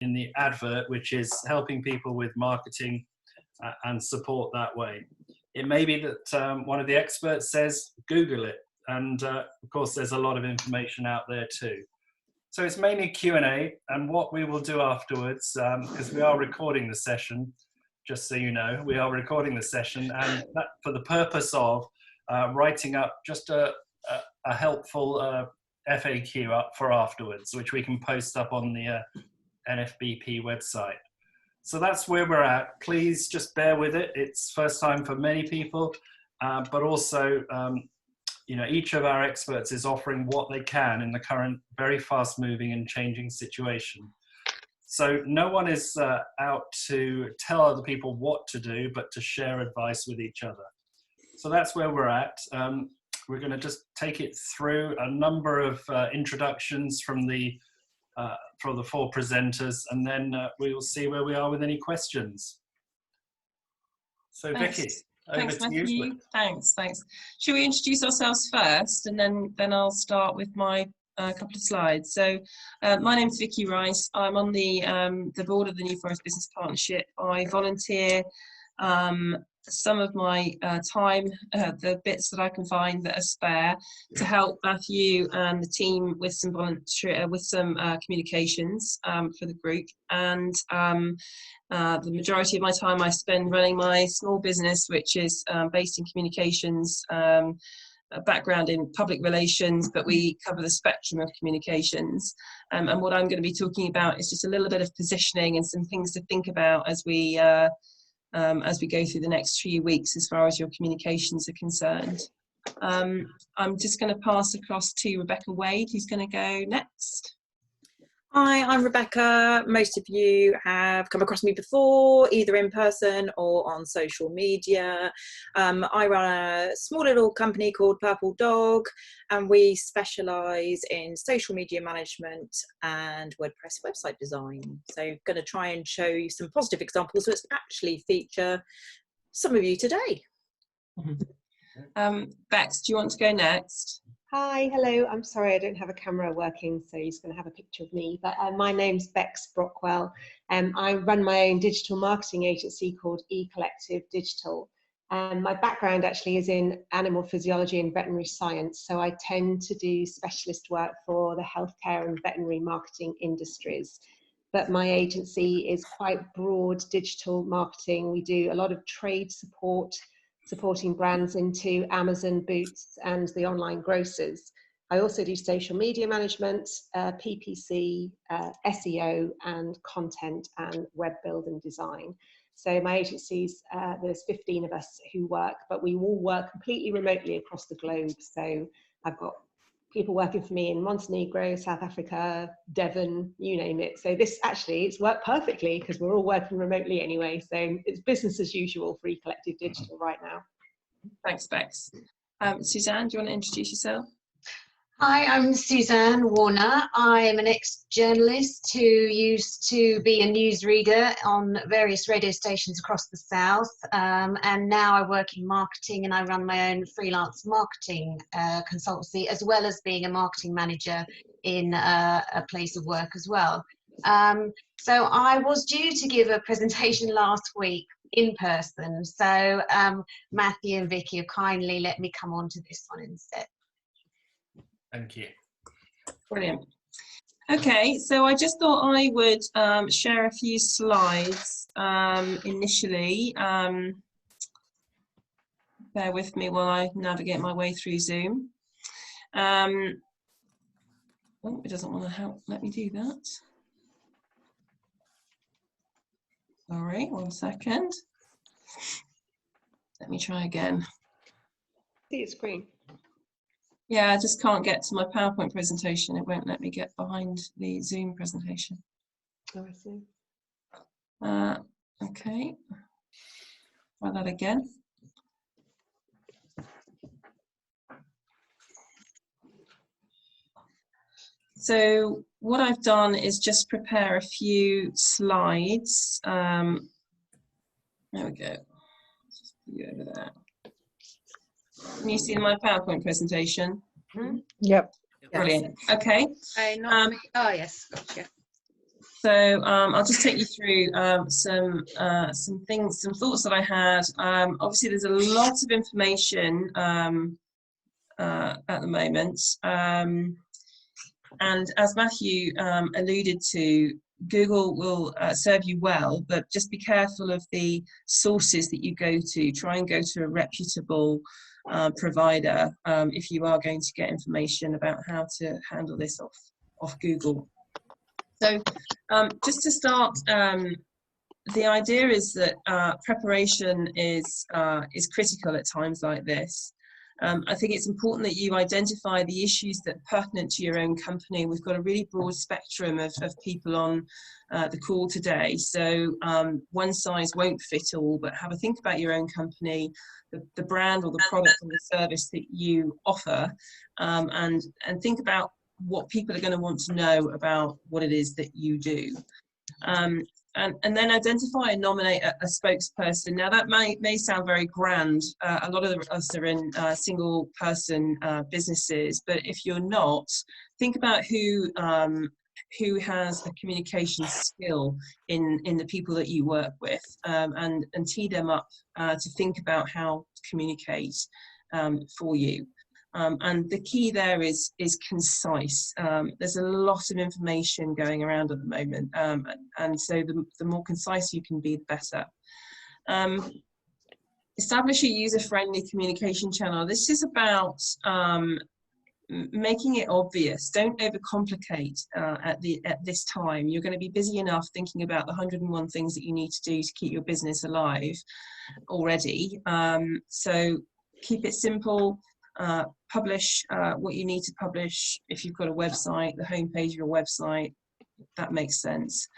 in the advert, which is helping people with marketing and support that way. It may be that one of the experts says, Google it. And of course, there's a lot of information out there too. So it's mainly Q&A, and what we will do afterwards, because we are recording the session, just so you know, we are recording the session, and that for the purpose of writing up just a helpful FAQ up for afterwards, which we can post up on the NFBP website. So that's where we're at. Please just bear with it. It's first time for many people, but also, you know, each of our experts is offering what they can in the current very fast moving and changing situation. So no one is out to tell other people what to do, but to share advice with each other. So that's where we're at. We're going to just take it through a number of introductions from the four presenters, and then we will see where we are with any questions. So Thanks. Vicky, Thanks, over to Matthew. you. Thanks. Should we introduce ourselves first, and then I'll start with my couple of slides. So my name's Vicky Rice. I'm on the board of the New Forest Business Partnership. I volunteer some of my time, the bits that I can find that are spare, to help Matthew and the team with some communications for the group. And the majority of my time I spend running my small business, which is based in communications, a background in public relations, but we cover the spectrum of communications. And what I'm going to be talking about is just a little bit of positioning and some things to think about as we go through the next few weeks as far as your communications are concerned. I'm just going to pass across to Rebecca Wade, who's going to go next. Hi, I'm Rebecca. Most of you have come across me before, either in person or on social media. I run a small little company called Purple Dog, and we specialise in social media management and WordPress website design. So I'm going to try and show you some positive examples which actually feature some of you today. Bex, do you want to go next? Hi, hello. I'm sorry I don't have a camera working, so you're just going to have a picture of me. But my name's Bex Brockwell. I run my own digital marketing agency called eCollective Digital. My background actually is in animal physiology and veterinary science, so I tend to do specialist work for the healthcare and veterinary marketing industries. But my agency is quite broad digital marketing. We do a lot of trade support, supporting brands into Amazon, Boots, and the online grocers. I also do social media management, PPC, SEO, and content and web build and design. So my agencies, there's 15 of us who work, but we all work completely remotely across the globe. So I've got people working for me in Montenegro, South Africa, Devon, you name it. So this actually, it's worked perfectly because we're all working remotely anyway. So it's business as usual for eCollective Digital right now. Thanks, Bex. Suzanne, do you want to introduce yourself? Hi, I'm Suzanne Warner. I am an ex-journalist who used to be a newsreader on various radio stations across the South, and now I work in marketing and I run my own freelance marketing consultancy, as well as being a marketing manager in a place of work as well. So I was due to give a presentation last week in person, so Matthew and Vicky have kindly let me come on to this one instead. Thank you. Brilliant. Okay, so I just thought I would share a few slides initially. Bear with me while I navigate my way through Zoom. Oh, it doesn't want to help. Let me do that. Sorry, 1 second. Let me try again. See your screen. Yeah, I just can't get to my PowerPoint presentation. It won't let me get behind the Zoom presentation. Oh, I see. Okay, try that again. So what I've done is just prepare a few slides. There we go. Just put you over there. Can you see my PowerPoint presentation? Yep. Brilliant. Okay. Oh, yes, gotcha. So I'll just take you through some thoughts that I had. Obviously, there's a lot of information at the moment, and as Matthew alluded to, Google will serve you well, but just be careful of the sources that you go to. Try and go to a reputable provider if you are going to get information about how to handle this off Google. So just to start, the idea is that preparation is critical at times like this. I think it's important that you identify the issues that are pertinent to your own company. We've got a really broad spectrum of people on the call today, so one size won't fit all, but have a think about your own company, the brand or the product or the service that you offer, and think about what people are going to want to know about what it is that you do. And then identify and nominate a spokesperson. Now that may sound very grand. A lot of us are in single person businesses, but if you're not, think about who has a communication skill in the people that you work with, and tee them up to think about how to communicate for you. And the key there is concise. There's a lot of information going around at the moment, and so the more concise you can be, the better. Establish a user-friendly communication channel. This is about making it obvious. Don't overcomplicate at this time. You're going to be busy enough thinking about the 101 things that you need to do to keep your business alive already. So keep it simple. Publish what you need to publish. If you've got a website, the homepage of your website, that makes sense.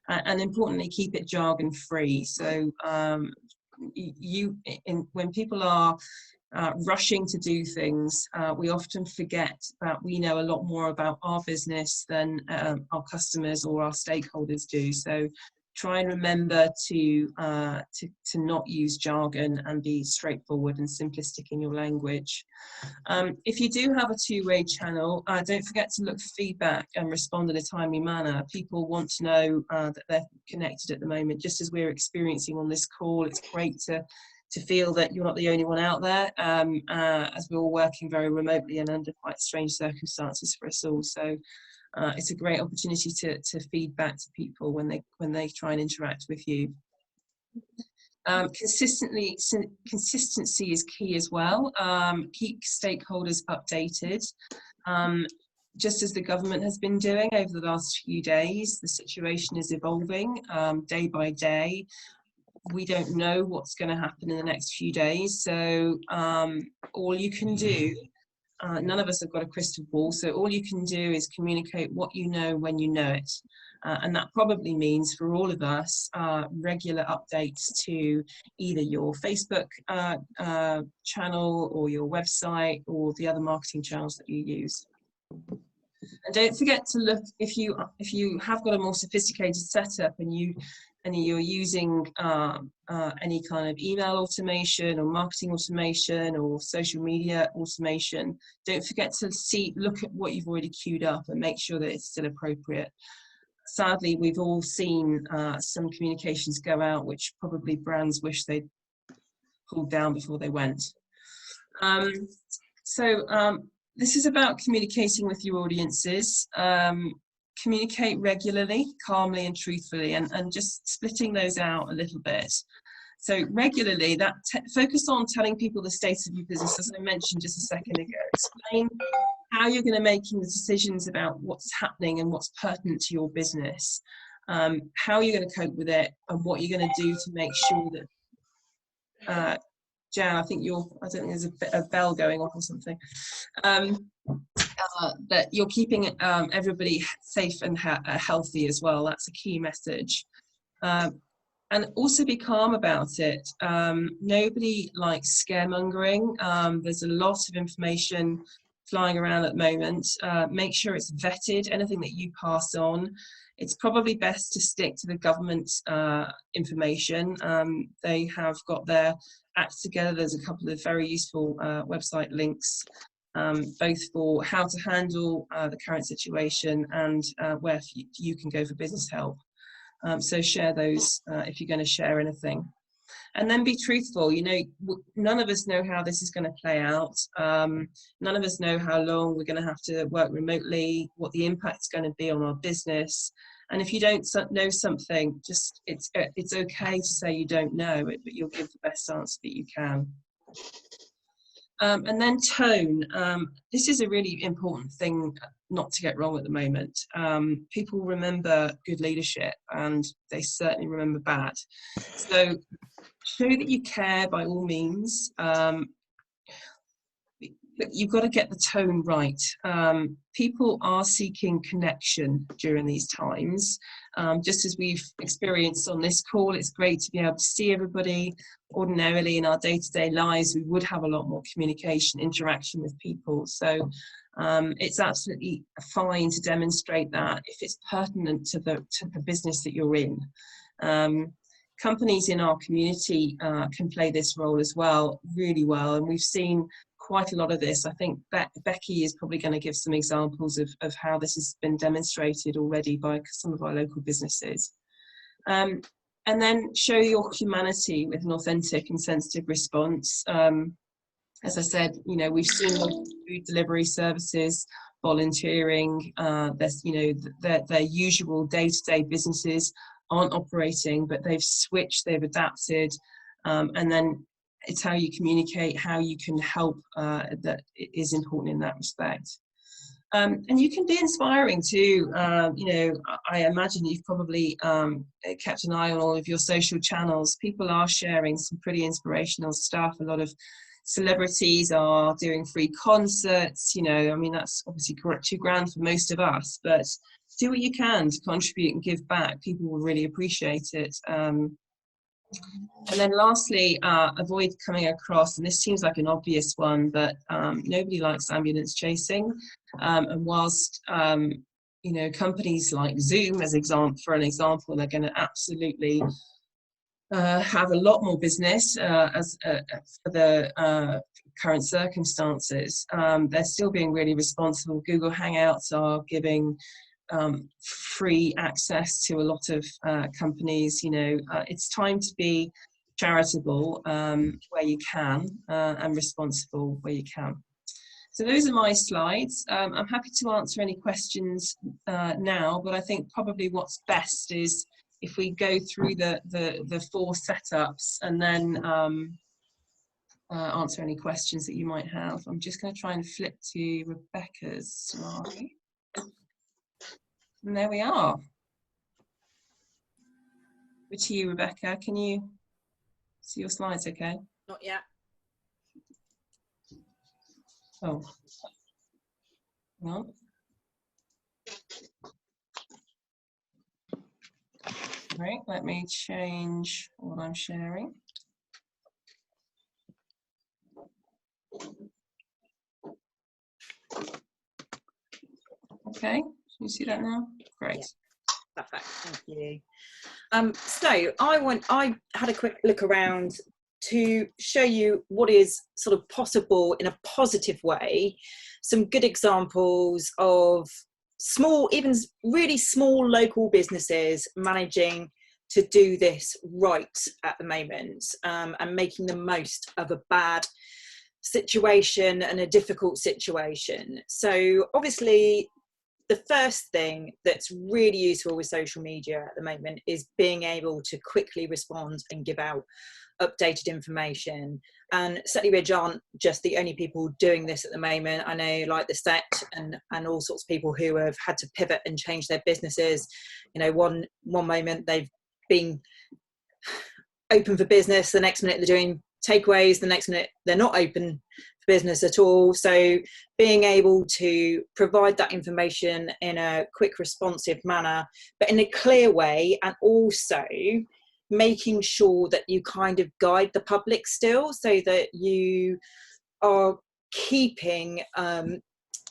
And importantly, keep it jargon free. So when people are rushing to do things, we often forget that we know a lot more about our business than our customers or our stakeholders do. So try and remember to not use jargon and be straightforward and simplistic in your language. If you do have a two-way channel, don't forget to look for feedback and respond in a timely manner. People want to know that they're connected at the moment, just as we're experiencing on this call. It's great to feel that you're not the only one out there, as we're all working very remotely and under quite strange circumstances for us all. So it's a great opportunity to feed back to people when they try and interact with you. Consistency is key as well. Keep stakeholders updated. Just as the government has been doing over the last few days, the situation is evolving day by day. We don't know what's going to happen in the next few days, so all you can do, none of us have got a crystal ball, so all you can do is communicate what you know when you know it. And that probably means for all of us, regular updates to either your Facebook channel or your website or the other marketing channels that you use. And don't forget to look, if you have got a more sophisticated setup and you're using any kind of email automation or marketing automation or social media automation, don't forget to look at what you've already queued up and make sure that it's still appropriate. Sadly, we've all seen some communications go out which probably brands wish they'd pulled down before they went. This is about communicating with your audiences. Communicate regularly, calmly and truthfully, and just splitting those out a little bit. So regularly, focus on telling people the state of your business, as I mentioned just a second ago. Explain how you're going to make the decisions about what's happening and what's pertinent to your business, how you're going to cope with it, and what you're going to do to make sure that Jan, I think I don't think there's a bell going off or something. That you're keeping everybody safe and healthy as well. That's a key message. And also be calm about it. Nobody likes scaremongering. There's a lot of information flying around at the moment. Make sure it's vetted, anything that you pass on. It's probably best to stick to the government information. They have got their act together. There's a couple of very useful website links, both for how to handle the current situation and where you can go for business help. So share those if you're going to share anything. And then be truthful. You know, none of us know how this is going to play out. None of us know how long we're going to have to work remotely, what the impact's going to be on our business. And if you don't know something, just it's okay to say you don't know it, but you'll give the best answer that you can. And then tone. This is a really important thing not to get wrong at the moment. People remember good leadership, and they certainly remember bad. So show that you care by all means. You've got to get the tone right. People are seeking connection during these times. Just as we've experienced on this call, it's great to be able to see everybody. Ordinarily in our day-to-day lives, we would have a lot more communication, interaction with people. So it's absolutely fine to demonstrate that if it's pertinent to the business that you're in. Companies in our community can play this role as well, really well, and we've seen quite a lot of this. I think Becky is probably going to give some examples of how this has been demonstrated already by some of our local businesses. And then show your humanity with an authentic and sensitive response. As I said, you know, we've seen food delivery services, volunteering, there's, you know, their usual day-to-day businesses aren't operating, but they've switched, they've adapted, and then it's how you communicate, how you can help, that is important in that respect. And you can be inspiring too. You know, I imagine you've probably kept an eye on all of your social channels. People are sharing some pretty inspirational stuff. A lot of celebrities are doing free concerts. You know, I mean, that's obviously $2,000 for most of us, but do what you can to contribute and give back. People will really appreciate it. And then lastly, avoid coming across, and this seems like an obvious one, but nobody likes ambulance chasing. And whilst, you know, companies like Zoom, for an example, are going to absolutely have a lot more business for the current circumstances, they're still being really responsible. Google Hangouts are giving free access to a lot of companies. You know, it's time to be charitable where you can, and responsible where you can. So those are my slides. I'm happy to answer any questions now, but I think probably what's best is if we go through the 4 setups and then answer any questions that you might have. I'm just going to try and flip to Rebecca's slide. And there we are. Over to you, Rebecca. Can you see your slides okay? Not yet. Oh. Well. Right, let me change what I'm sharing. Okay, can you see that now? Great. Yeah. Perfect, thank you. So I had a quick look around to show you what is sort of possible in a positive way, some good examples of small, even really small local businesses managing to do this right at the moment, and making the most of a bad situation and a difficult situation. So obviously the first thing that's really useful with social media at the moment is being able to quickly respond and give out updated information. And Setley Ridge aren't just the only people doing this at the moment. I know, like the Set and all sorts of people who have had to pivot and change their businesses. You know, one moment they've been open for business, the next minute they're doing takeaways, the next minute they're not open for business at all. So being able to provide that information in a quick, responsive manner, but in a clear way, and also making sure that you kind of guide the public still, so that you are keeping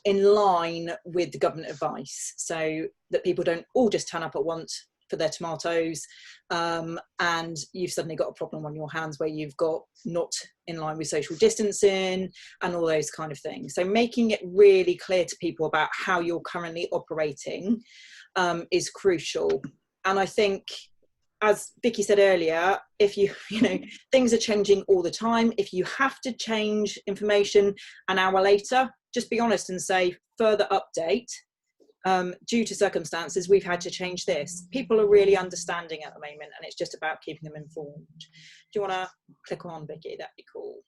in line with the government advice, so that people don't all just turn up at once for their tomatoes, and you've suddenly got a problem on your hands where you've got not in line with social distancing and all those kind of things. So making it really clear to people about how you're currently operating is crucial. I think, as Vicky said earlier, if you know, things are changing all the time. If you have to change information an hour later, just be honest and say further update. Due to circumstances, we've had to change this. People are really understanding at the moment, and it's just about keeping them informed. Do you want to click on, Vicky? That'd be cool.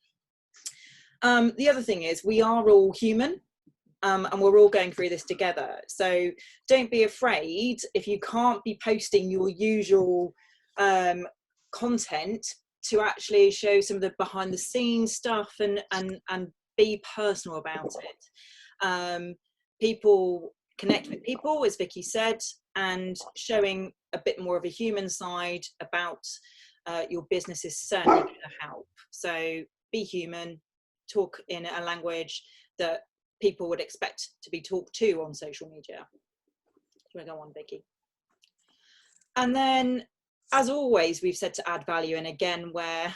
The other thing is, we are all human, and we're all going through this together. So don't be afraid if you can't be posting your usual content, to actually show some of the behind the scenes stuff and be personal about it. People connect with people, as Vicky said, and showing a bit more of a human side about your business is certainly going to help. So be human, talk in a language that people would expect to be talked to on social media. Do you want to go on, Vicky? And then, as always, we've said to add value, and again, where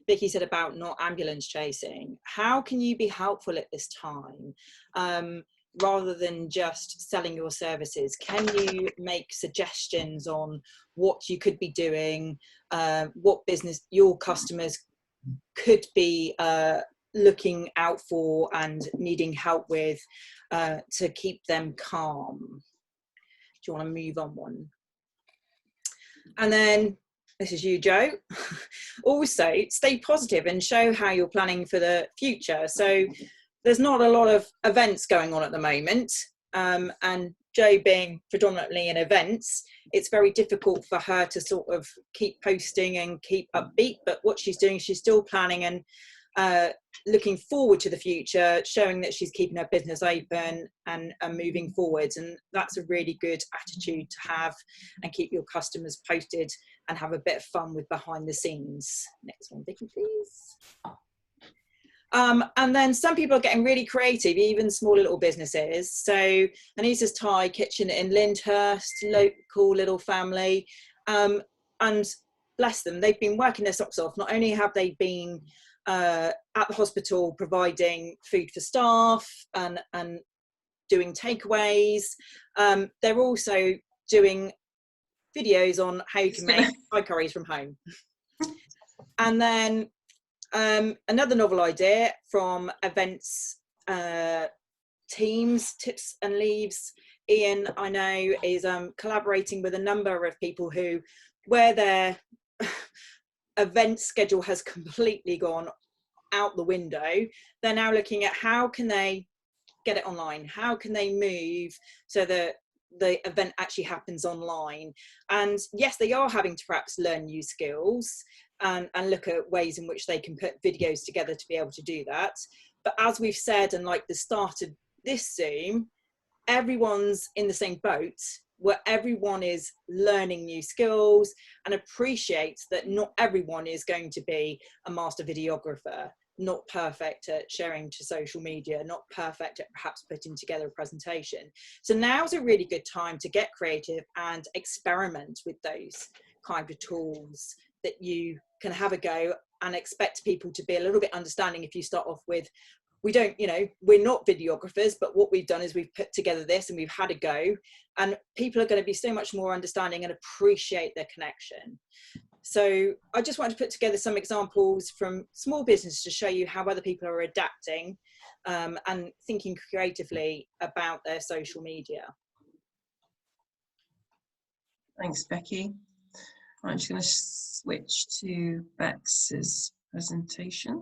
Vicky said about not ambulance chasing, how can you be helpful at this time? Rather than just selling your services, can you make suggestions on what you could be doing, what business your customers could be looking out for and needing help with, to keep them calm? Do you want to move on one? And then, this is you, Joe. Also, stay positive and show how you're planning for the future. So there's not a lot of events going on at the moment, and Jo being predominantly in events, it's very difficult for her to sort of keep posting and keep upbeat. But what she's doing, she's still planning and looking forward to the future, showing that she's keeping her business open and moving forwards. And that's a really good attitude to have, and keep your customers posted and have a bit of fun with behind the scenes. Next one, Vicky, please. And then some people are getting really creative, even small little businesses. So Anita's Thai Kitchen in Lyndhurst, local little family, and bless them, they've been working their socks off. Not only have they been at the hospital providing food for staff and doing takeaways, they're also doing videos on how you can make Thai curries from home. And then another novel idea from events teams, Tips and Leaves. Ian, I know, is collaborating with a number of people who, where their event schedule has completely gone out the window, they're now looking at how can they get it online, how can they move so that the event actually happens online. And yes, they are having to perhaps learn new skills and look at ways in which they can put videos together to be able to do that. But as we've said, and like the start of this Zoom, everyone's in the same boat, where everyone is learning new skills and appreciates that not everyone is going to be a master videographer, not perfect at sharing to social media, not perfect at perhaps putting together a presentation. So now's a really good time to get creative and experiment with those kind of tools that you can have a go, and expect people to be a little bit understanding. If you start off with, we don't, you know, we're not videographers, but what we've done is we've put together this and we've had a go, and people are going to be so much more understanding and appreciate their connection. So I just wanted to put together some examples from small business to show you how other people are adapting and thinking creatively about their social media. Thanks, Becky. I'm just going to switch to Bex's presentation.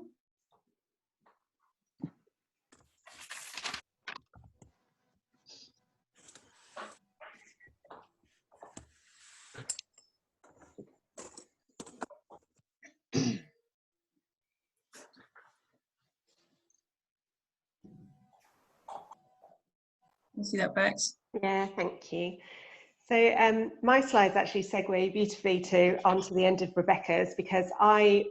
You see that, Bex? Yeah, thank you. So my slides actually segue beautifully onto the end of Rebecca's, because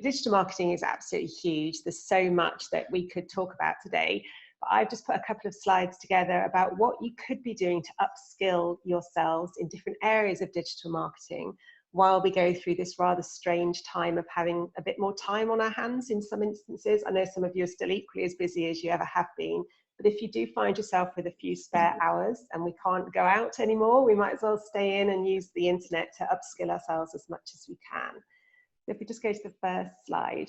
digital marketing is absolutely huge. There's so much that we could talk about today, but I've just put a couple of slides together about what you could be doing to upskill yourselves in different areas of digital marketing while we go through this rather strange time of having a bit more time on our hands in some instances. I know some of you are still equally as busy as you ever have been, But if you do find yourself with a few spare hours and we can't go out anymore, we might as well stay in and use the internet to upskill ourselves as much as we can. So if we just go to the first slide.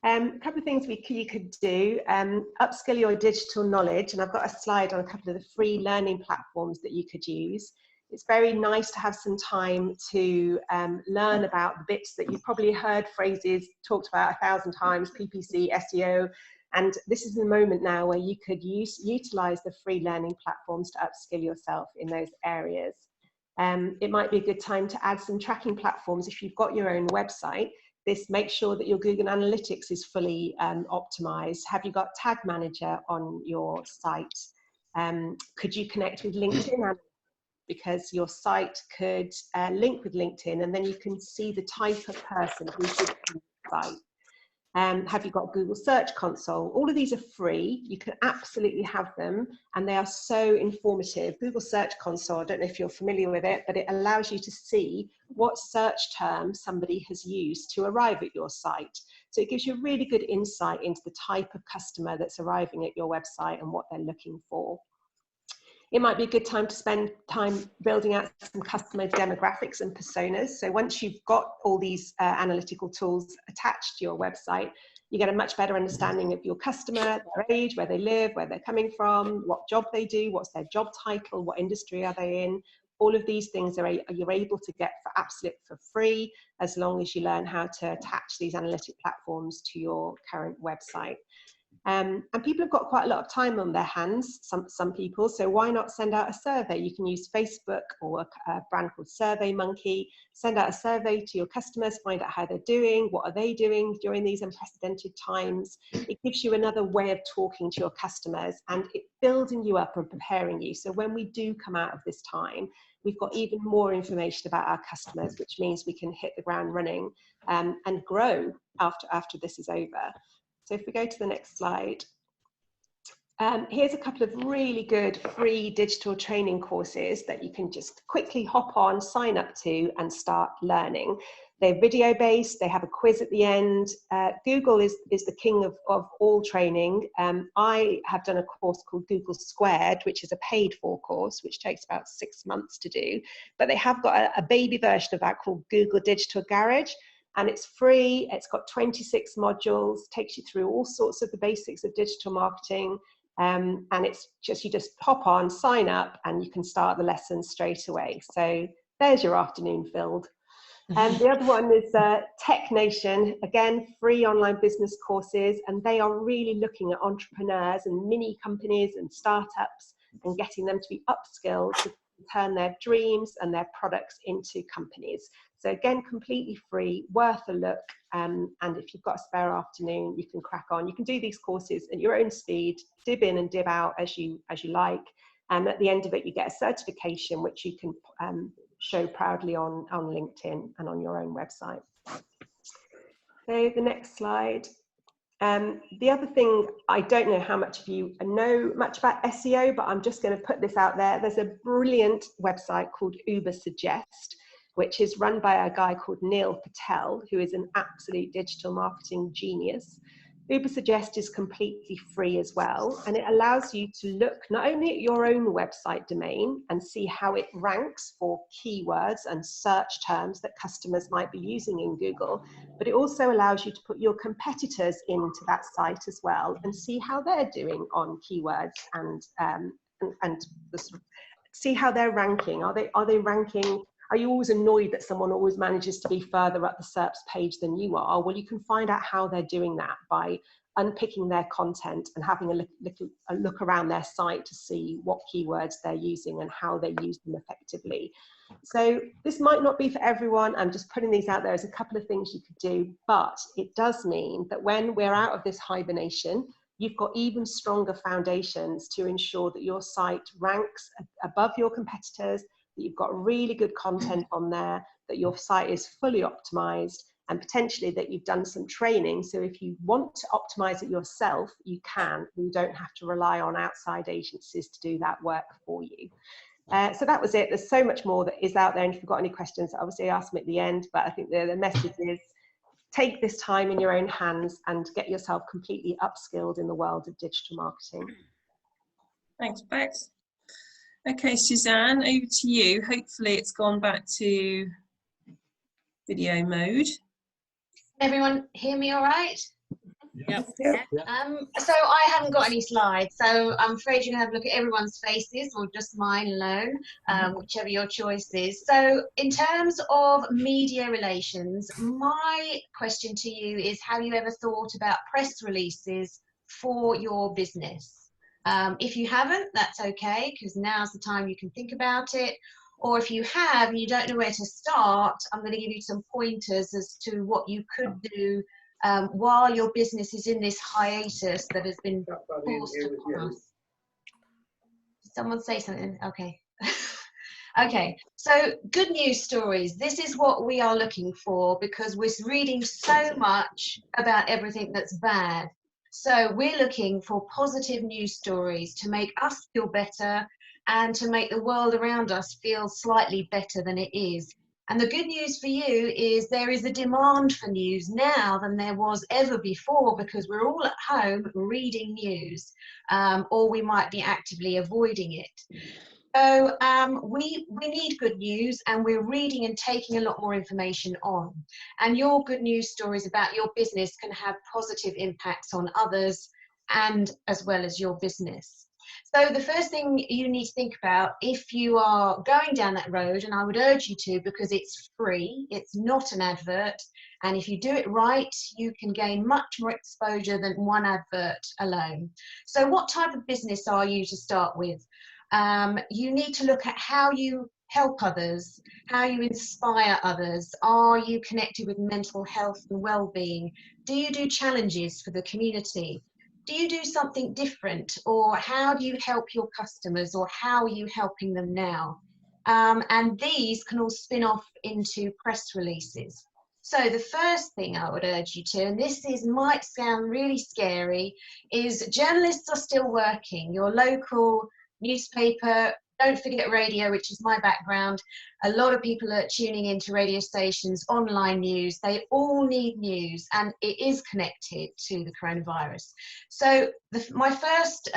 A couple of things you could do, upskill your digital knowledge, and I've got a slide on a couple of the free learning platforms that you could use. It's very nice to have some time to learn about the bits that you've probably heard phrases talked about 1,000 times, PPC, SEO, and this is the moment now where you could utilize the free learning platforms to upskill yourself in those areas. It might be a good time to add some tracking platforms if you've got your own website. This makes sure that your Google Analytics is fully optimized. Have you got Tag Manager on your site? Could you connect with LinkedIn? Because your site could link with LinkedIn, and then you can see the type of person who's visiting your site. Have you got Google Search Console? All of these are free. You can absolutely have them, and they are so informative. Google Search Console, I don't know if you're familiar with it, but it allows you to see what search terms somebody has used to arrive at your site. So it gives you a really good insight into the type of customer that's arriving at your website and what they're looking for. It might be a good time to spend time building out some customer demographics and personas. So once you've got all these analytical tools attached to your website, you get a much better understanding of your customer, their age, where they live, where they're coming from, what job they do, what's their job title, what industry are they in. All of these things you're able to get for free, as long as you learn how to attach these analytic platforms to your current website. And people have got quite a lot of time on their hands, some people, so why not send out a survey? You can use Facebook or a brand called SurveyMonkey, send out a survey to your customers, find out how they're doing, what are they doing during these unprecedented times. It gives you another way of talking to your customers, and it building you up and preparing you. So when we do come out of this time, we've got even more information about our customers, which means we can hit the ground running and grow after this is over. So if we go to the next slide, here's a couple of really good free digital training courses that you can just quickly hop on, sign up to, and start learning. They're video based, they have a quiz at the end. Google is the king of all training. I have done a course called Google Squared, which is a paid for course, which takes about 6 months to do. But they have got a baby version of that called Google Digital Garage. And it's free, it's got 26 modules, takes you through all sorts of the basics of digital marketing. And it's just, you just hop on, sign up, and you can start the lessons straight away. So there's your afternoon filled. And the other one is Tech Nation, again, free online business courses. And they are really looking at entrepreneurs and mini companies and startups and getting them to be upskilled to turn their dreams and their products into companies. So again, completely free, worth a look. And if you've got a spare afternoon, you can crack on. You can do these courses at your own speed, dib in and dib out as you like. And at the end of it, you get a certification, which you can show proudly on LinkedIn and on your own website. So the next slide. The other thing, I don't know how much of you know much about SEO, but I'm just going to put this out there. There's a brilliant website called Ubersuggest, which is run by a guy called Neil Patel, who is an absolute digital marketing genius. Ubersuggest is completely free as well, and it allows you to look not only at your own website domain and see how it ranks for keywords and search terms that customers might be using in Google, but it also allows you to put your competitors into that site as well and see how they're doing on keywords and see how they're ranking. Are they ranking? Are you always annoyed that someone always manages to be further up the SERPs page than you are? Well, you can find out how they're doing that by unpicking their content and having a look around their site to see what keywords they're using and how they use them effectively. So this might not be for everyone. I'm just putting these out there as a couple of things you could do, but it does mean that when we're out of this hibernation, you've got even stronger foundations to ensure that your site ranks above your competitors, that you've got really good content on there, that your site is fully optimized, and potentially that you've done some training. So if you want to optimize it yourself, you can. You don't have to rely on outside agencies to do that work for you. So that was it. There's so much more that is out there. And if you've got any questions, obviously ask me at the end. But I think the message is take this time in your own hands and get yourself completely upskilled in the world of digital marketing. Thanks, Bex. Okay, Suzanne, over to you. Hopefully it's gone back to video mode. Everyone hear me all right? Yep. So I haven't got any slides, so I'm afraid you're going to have to look at everyone's faces or just mine alone, whichever your choice is. So in terms of media relations, my question to you is, have you ever thought about press releases for your business? If you haven't, that's okay, because now's the time you can think about it. Or if you have and you don't know where to start, I'm going to give you some pointers as to what you could do while your business is in this hiatus that has been forced upon us. Did someone say something? Okay. Okay, so good news stories. This is what we are looking for, because we're reading so much about everything that's bad. So we're looking for positive news stories to make us feel better and to make the world around us feel slightly better than it is. And the good news for you is there is a demand for news now than there was ever before, because we're all at home reading news, or we might be actively avoiding it. So we need good news, and we're reading and taking a lot more information on. And your good news stories about your business can have positive impacts on others and as well as your business. So the first thing you need to think about, if you are going down that road, and I would urge you to, because it's free, it's not an advert, and if you do it right, you can gain much more exposure than one advert alone. So what type of business are you to start with? You need to look at how you help others, how you inspire others. Are you connected with mental health and well-being? Do you do challenges for the community? Do you do something different? Or how do you help your customers, or how are you helping them now? And these can all spin off into press releases. So the first thing I would urge you to, and might sound really scary, is journalists are still working. Your local newspaper, don't forget radio, which is my background. A lot of people are tuning into radio stations, online news. They all need news, and it is connected to the coronavirus. So my first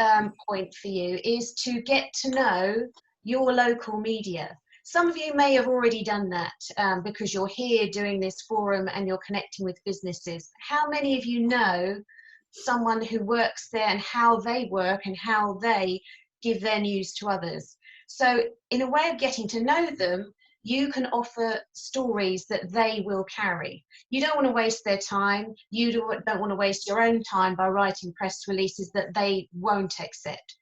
point for you is to get to know your local media. Some of you may have already done that because you're here doing this forum and you're connecting with businesses. How many of you know someone who works there and how they work and how they give their news to others? So in a way of getting to know them, you can offer stories that they will carry. You don't want to waste their time. You don't want to waste your own time by writing press releases that they won't accept.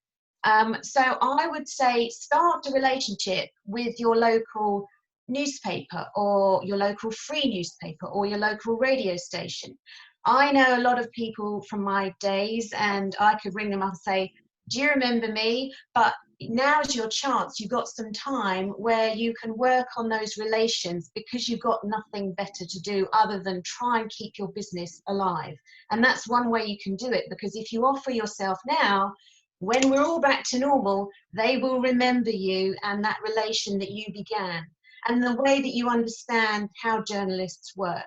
So I would say start a relationship with your local newspaper, or your local free newspaper, or your local radio station. I know a lot of people from my days, and I could ring them up and say, do you remember me? But now's your chance. You've got some time where you can work on those relations, because you've got nothing better to do other than try and keep your business alive. And that's one way you can do it, because if you offer yourself now, when we're all back to normal, they will remember you and that relation that you began, and the way that you understand how journalists work.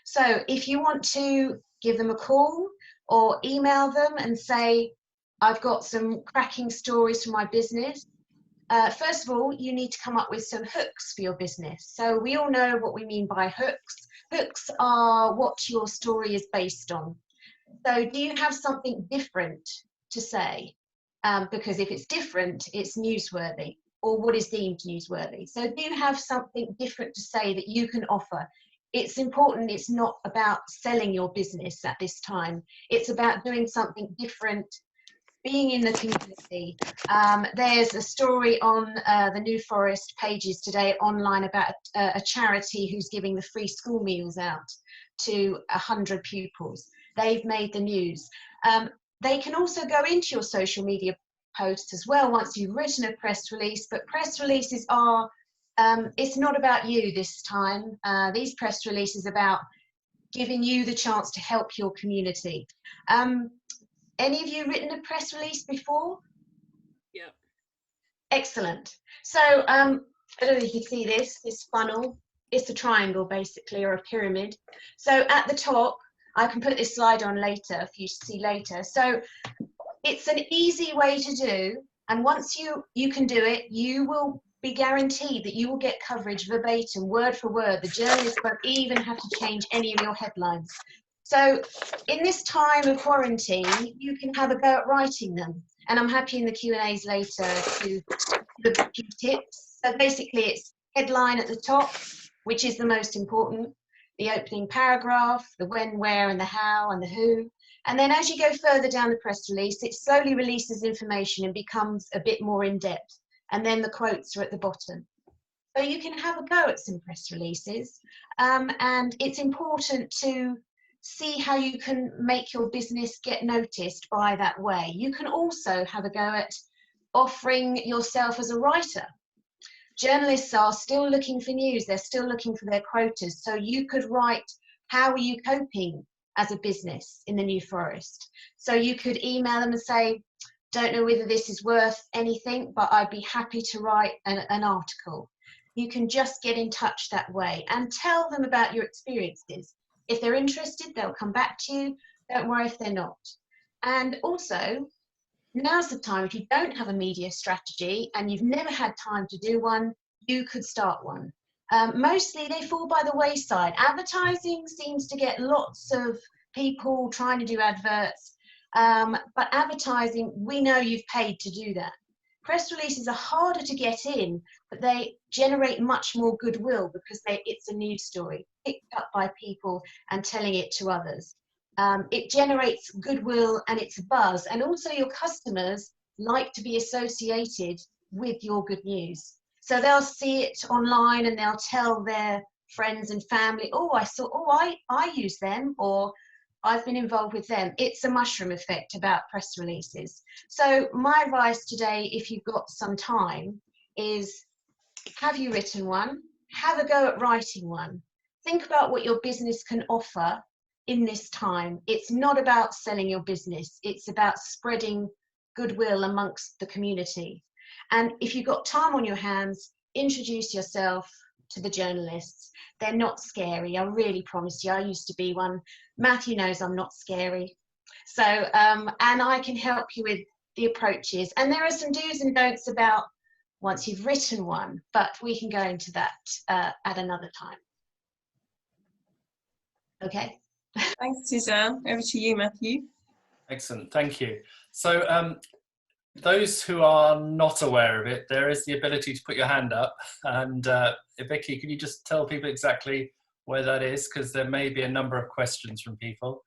So if you want to give them a call or email them and say, I've got some cracking stories for my business. First of all, you need to come up with some hooks for your business. So we all know what we mean by hooks. Hooks are what your story is based on. So do you have something different to say? Because if it's different, it's newsworthy, or what is deemed newsworthy. So do you have something different to say that you can offer? It's important. It's not about selling your business at this time. It's about doing something different, being in the community. There's a story on the New Forest pages today online about a charity who's giving the free school meals out to 100 pupils. They've made the news. They can also go into your social media posts as well once you've written a press release, but press releases are, it's not about you this time. These press releases are about giving you the chance to help your community. Any of you written a press release before? Yeah. Excellent. So I don't know if you can see this funnel. It's a triangle basically, or a pyramid. So at the top, I can put this slide on later for you to see later. So it's an easy way to do And once you can do it, you will be guaranteed that you will get coverage verbatim, word for word. The journalist won't even have to change any of your headlines. So in this time of quarantine, you can have a go at writing them. And I'm happy in the Q&As later to give a few tips. So basically it's headline at the top, which is the most important, the opening paragraph, the when, where, and the how, and the who. And then as you go further down the press release, it slowly releases information and becomes a bit more in depth. And then the quotes are at the bottom. So you can have a go at some press releases. And it's important to see how you can make your business get noticed by that way. You can also have a go at offering yourself as a writer. Journalists are still looking for news. They're still looking for their quotas. So you could write, how are you coping as a business in the New Forest? So you could email them and say, don't know whether this is worth anything, but I'd be happy to write an article. You can just get in touch that way and tell them about your experiences. If they're interested, they'll come back to you. Don't worry if they're not. And also, now's the time. If you don't have a media strategy and you've never had time to do one, you could start one. Mostly they fall by the wayside. Advertising seems to get lots of people trying to do adverts, but advertising, we know you've paid to do that. Press releases are harder to get in, but they generate much more goodwill because it's a news story picked up by people and telling it to others. It generates goodwill and it's a buzz, and also your customers like to be associated with your good news. So they'll see it online and they'll tell their friends and family, oh, I use them, or I've been involved with them. It's a mushroom effect about press releases. So my advice today, if you've got some time, is have you written one? Have a go at writing one. Think about what your business can offer in this time. It's not about selling your business. It's about spreading goodwill amongst the community. And if you've got time on your hands, introduce yourself to the journalists. They're not scary. I really promise you. I used to be one. Matthew knows I'm not scary. So, and I can help you with the approaches. And there are some do's and don'ts about once you've written one, but we can go into that at another time. Okay. Thanks, Suzanne. Over to you, Matthew. Excellent, thank you. So those who are not aware of it, there is the ability to put your hand up. And Vicky, can you just tell people exactly where that is? Because there may be a number of questions from people.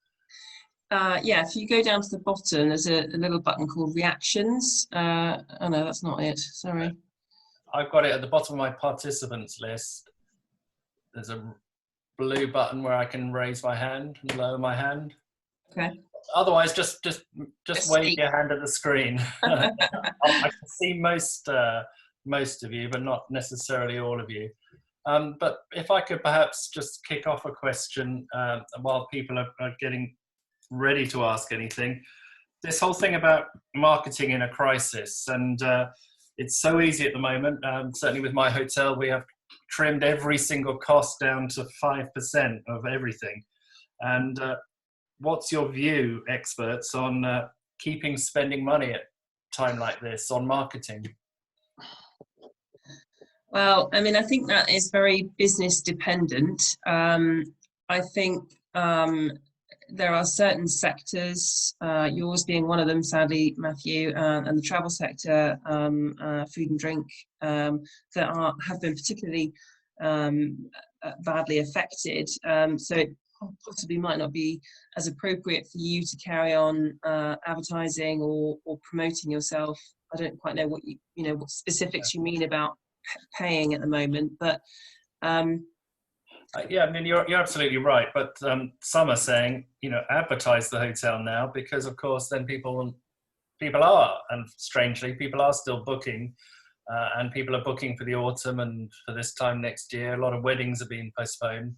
Yeah, if you go down to the bottom, there's a little button called reactions. Oh no, that's not it, sorry. I've got it at the bottom of my participants list. There's a blue button where I can raise my hand and lower my hand. Okay. Otherwise, just wave your hand at the screen. I can see most of you, but not necessarily all of you. But if I could perhaps just kick off a question while people are getting ready to ask anything. This whole thing about marketing in a crisis, and it's so easy at the moment. Certainly with my hotel, we have trimmed every single cost down to 5% of everything. And what's your view, experts, on keeping spending money at a time like this on marketing? Well, I mean, I think that is very business dependent. I think there are certain sectors, yours being one of them, sadly, Matthew, and the travel sector, food and drink, that have been particularly badly affected. So it possibly might not be as appropriate for you to carry on advertising or promoting yourself. I don't quite know what what specifics you mean about paying at the moment, but yeah, I mean, you're absolutely right. But some are saying, advertise the hotel now, because of course then people are, and strangely, people are still booking, and people are booking for the autumn and for this time next year. A lot of weddings are being postponed,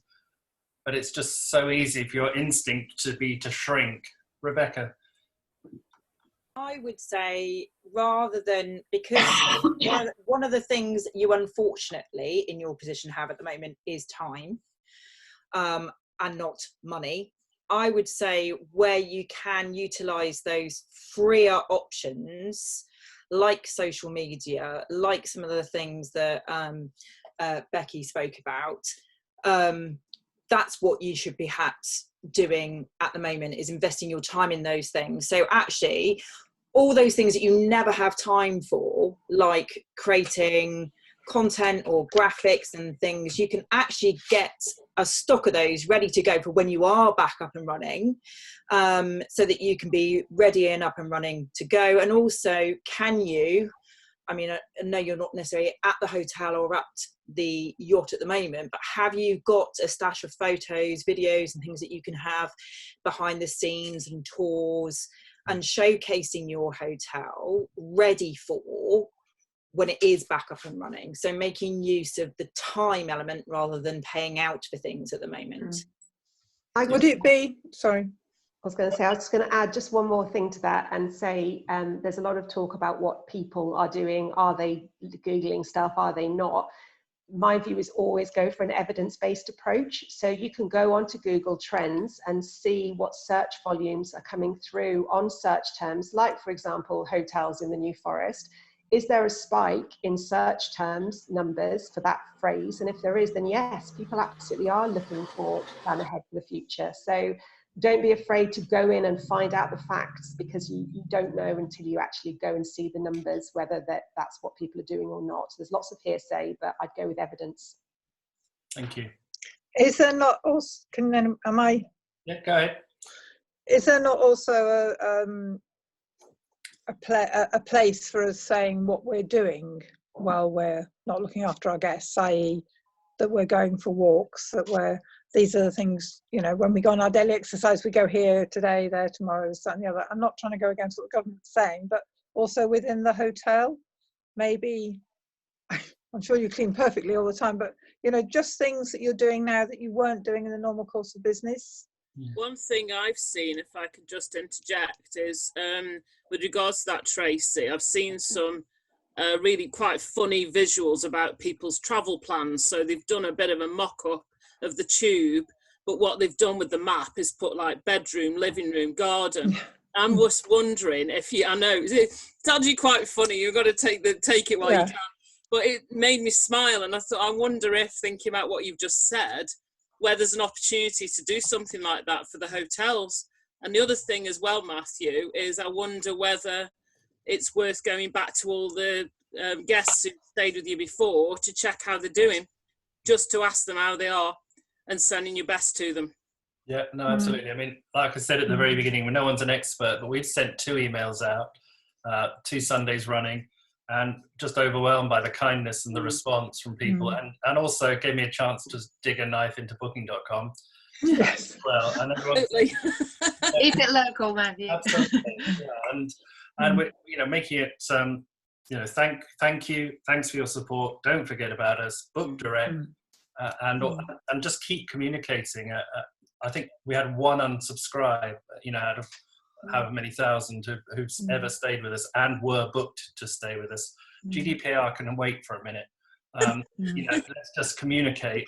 but it's just so easy for your instinct to shrink. Rebecca? I would say, rather than, because one of the things you unfortunately in your position have at the moment is time, and not money. I would say where you can utilize those freer options, like social media, like some of the things that Becky spoke about, that's what you should be doing at the moment, is investing your time in those things. So actually, all those things that you never have time for, like creating content or graphics and things, you can actually get a stock of those ready to go for when you are back up and running, so that you can be ready and up and running to go. And also, can you, I mean, I know you're not necessarily at the hotel or at the yacht at the moment, but have you got a stash of photos, videos and things that you can have behind the scenes and tours and showcasing your hotel ready for when it is back up and running? So making use of the time element rather than paying out for things at the moment. Would it be, sorry. I was going to say, I was just going to add just one more thing to that and say, there's a lot of talk about what people are doing. Are they Googling stuff? Are they not? My view is always go for an evidence-based approach. So you can go onto Google Trends and see what search volumes are coming through on search terms, like, for example, hotels in the New Forest. Is there a spike in search terms numbers for that phrase? And if there is, then yes, people absolutely are looking to plan ahead for the future. So don't be afraid to go in and find out the facts, because you don't know until you actually go and see the numbers whether that's what people are doing or not. So there's lots of hearsay, but I'd go with evidence. Thank you. Is there not also, Yeah, go ahead. is there not also a place for us saying what we're doing while we're not looking after our guests, i.e. that we're going for walks, that these are the things, you know, when we go on our daily exercise, we go here today, there tomorrow, this, that and the other. I'm not trying to go against what the government's saying, but also within the hotel, maybe, I'm sure you clean perfectly all the time, but, you know, just things that you're doing now that you weren't doing in the normal course of business. One thing I've seen, if I could just interject, is with regards to that, Tracy, I've seen some really quite funny visuals about people's travel plans. So they've done a bit of a mock-up of the tube, but what they've done with the map is put like bedroom, living room, garden. I'm just wondering if I know it's actually quite funny. You've got to take it while you can. But it made me smile, and I thought, I wonder if, thinking about what you've just said, where there's an opportunity to do something like that for the hotels. And the other thing as well, Matthew, is I wonder whether it's worth going back to all the guests who stayed with you before to check how they're doing, just to ask them how they are and sending your best to them. Yeah, no, absolutely. I mean, like I said at the very beginning, no one's an expert, but we've sent 2 emails out, 2 Sundays running, and just overwhelmed by the kindness and the response from people. And also it gave me a chance to dig a knife into booking.com. Yes. Well, and Absolutely. Keep it local, Matthew. Absolutely. Yeah. And we're, you know, making it, you know, thank you, thanks for your support. Don't forget about us. Book direct, and just keep communicating. I think we had 1 unsubscribe, you know, out of however many thousand who've ever stayed with us and were booked to stay with us. GDPR can wait for a minute. You know, let's just communicate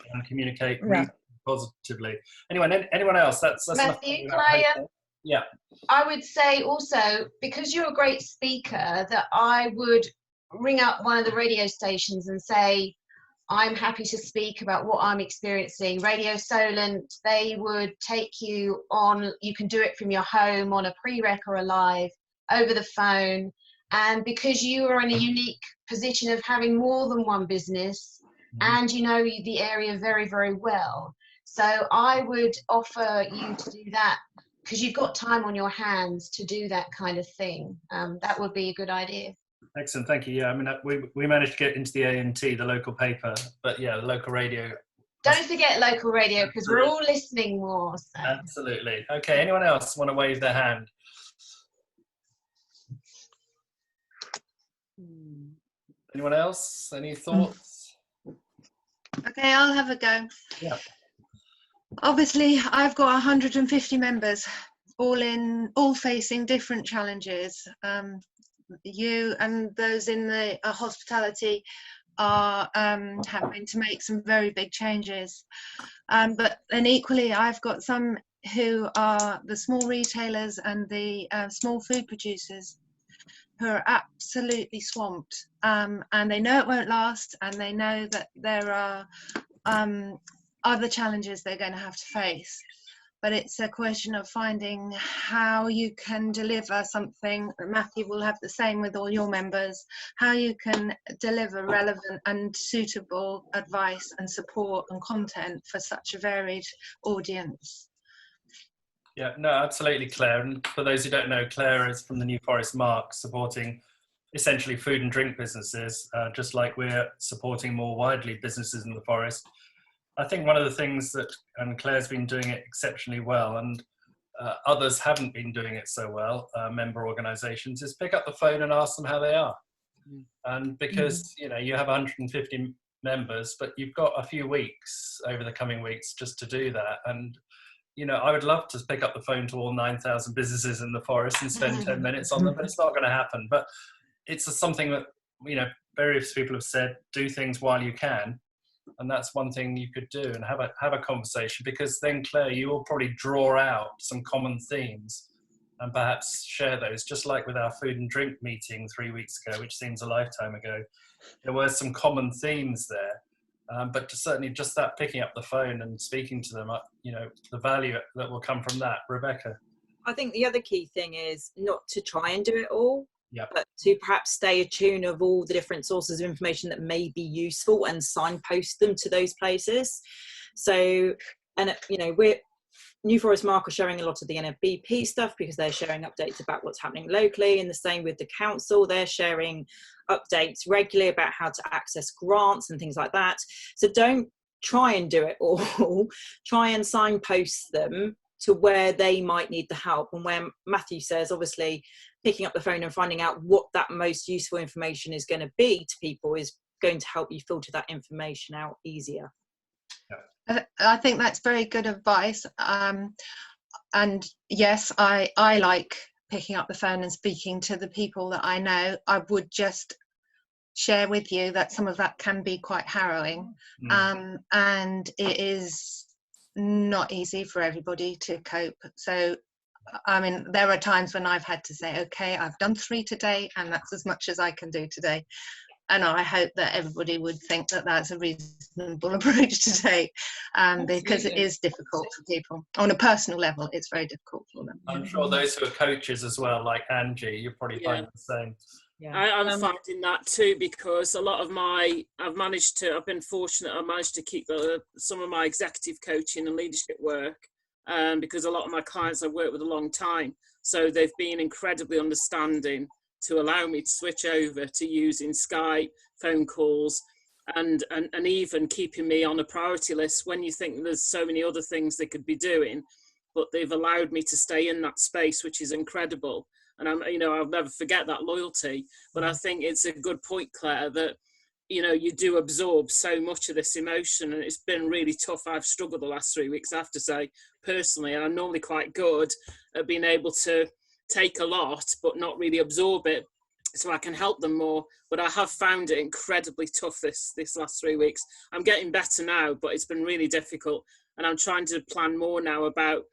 really positively. Anyway, anyone else? That's Matthew, yeah. I would say also, because you're a great speaker, that I would ring up one of the radio stations and say, I'm happy to speak about what I'm experiencing. Radio Solent, they would take you on, you can do it from your home on a pre-rec or a live, over the phone. And because you are in a unique position of having more than one business and you know the area very, very well. So I would offer you to do that because you've got time on your hands to do that kind of thing. That would be a good idea. Excellent, thank you. Yeah, I mean, we managed to get into the ANT, the local paper, but yeah, the local radio. Don't forget local radio, because we're all listening more. So. Absolutely. Okay, anyone else want to wave their hand? Anyone else? Any thoughts? Okay, I'll have a go. Yeah. Obviously, I've got 150 members, all facing different challenges. You and those in the hospitality are having to make some very big changes. But then equally, I've got some who are the small retailers and the small food producers. who are absolutely swamped, and they know it won't last, and they know that there are other challenges they're going to have to face. But it's a question of finding how you can deliver something. Matthew will have the same with all your members, how you can deliver relevant and suitable advice and support and content for such a varied audience. Yeah, no, absolutely, Claire. And for those who don't know, Claire is from the New Forest Mark, supporting essentially food and drink businesses, just like we're supporting more widely businesses in the forest. I think one of the things that, and Claire's been doing it exceptionally well, and others haven't been doing it so well, member organisations, is pick up the phone and ask them how they are. And because, you know, you have 150 members, but you've got a few weeks over the coming weeks just to do that. And, you know, I would love to pick up the phone to all 9,000 businesses in the forest and spend 10 minutes on them, but it's not going to happen. But it's something that, you know, various people have said, do things while you can. And that's one thing you could do, and have a conversation, because then, Claire, you will probably draw out some common themes and perhaps share those, just like with our food and drink meeting 3 weeks ago, which seems a lifetime ago. There were some common themes there, but certainly just that picking up the phone and speaking to them, you know, the value that will come from that. Rebecca? I think the other key thing is not to try and do it all. Yep. But to perhaps stay attuned of all the different sources of information that may be useful and signpost them to those places. So, and you know, we're New Forest Mark are sharing a lot of the NFBP stuff because they're sharing updates about what's happening locally, and the same with the council. They're sharing updates regularly about how to access grants and things like that. So don't try and do it all. Try and signpost them to where they might need the help, and where Matthew says, obviously, picking up the phone and finding out what that most useful information is going to be to people is going to help you filter that information out easier. I think that's very good advice. And yes, I like picking up the phone and speaking to the people that I know. I would just share with you that some of that can be quite harrowing, and it is not easy for everybody to cope. So I mean, there are times when I've had to say, okay, I've done 3 today, and that's as much as I can do today. And I hope that everybody would think that that's a reasonable approach to take, because it is difficult for people. On a personal level, it's very difficult for them. I'm sure those who are coaches as well, like Angie, you probably find the same. Yeah. I'm finding that too, because a lot of I've been fortunate, I've managed to keep some of my executive coaching and leadership work, because a lot of my clients I've worked with a long time, so they've been incredibly understanding to allow me to switch over to using Skype, phone calls, and even keeping me on a priority list when you think there's so many other things they could be doing, but they've allowed me to stay in that space, which is incredible. And I'll never forget that loyalty. But I think it's a good point, Claire, that you do absorb so much of this emotion, and it's been really tough. I've struggled the last 3 weeks, I have to say, personally, and I'm normally quite good at being able to take a lot but not really absorb it, so I can help them more. But I have found it incredibly tough this last 3 weeks. I'm getting better now, but it's been really difficult, and I'm trying to plan more now about